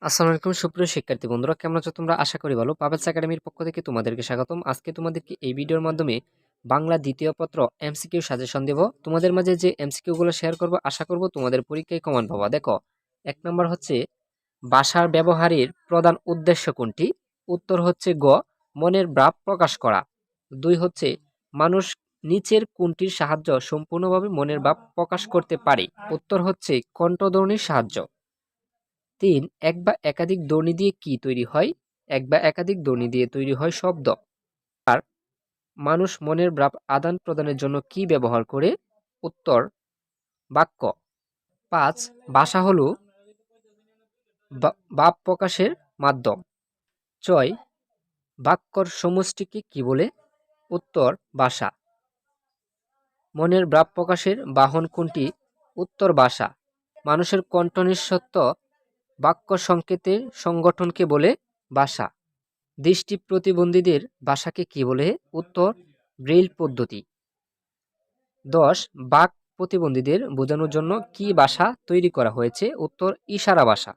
আসসালামু আলাইকুম সুপ্রিয় শিক্ষার্থী বন্ধুরা, কেমন আছো তোমরা? আশা করি ভালো। পাবেলস একাডেমির পক্ষ থেকে তোমাদেরকে স্বাগতম। আজকে তোমাদেরকে এই ভিডিওর মাধ্যমে বাংলা দ্বিতীয় পত্র এমসিকিউ সাজেশন দেব। তোমাদের মাঝে যে এমসিকিউ গুলো শেয়ার করব, আশা করব তোমাদের পরীক্ষায় কমন পাবা। দেখো, 1 নম্বর হচ্ছে ভাষার ব্যবহারের প্রধান উদ্দেশ্য কোনটি? উত্তর হচ্ছে গ, মনের ভাব প্রকাশ করা। 2 হচ্ছে মানুষ নিচের কোনটির সাহায্য সম্পূর্ণভাবে মনের ভাব প্রকাশ করতে পারে? উত্তর হচ্ছে কণ্ঠধ্বনির সাহায্য। 3, এক বা একাধিক ধ্বনি দিয়ে কি তৈরি হয়? এক বা একাধিক ধ্বনি দিয়ে তৈরি হয় শব্দ। আর মানুষ মনের ভাব আদান প্রদানের জন্য কি ব্যবহার করে? উত্তর বাক্য। 5, ভাষা হলো ভাব প্রকাশের মাধ্যম। 6, বাক্যর সমষ্টিকে কি বলে? উত্তর ভাষা। মনের ভাব প্রকাশের বাহন কোনটি? উত্তর ভাষা। মানুষের কণ্ঠ নিঃশব্দ বাক্য সংকেতের সংগঠনকে বলে ভাষা। দৃষ্টি প্রতিবন্ধীদের ভাষাকে কি বলে? উত্তর ব্রেইল পদ্ধতি। 10, বাক প্রতিবন্ধীদের বোঝানোর জন্য কি ভাষা তৈরি করা হয়েছে? উত্তর ইশারা ভাষা।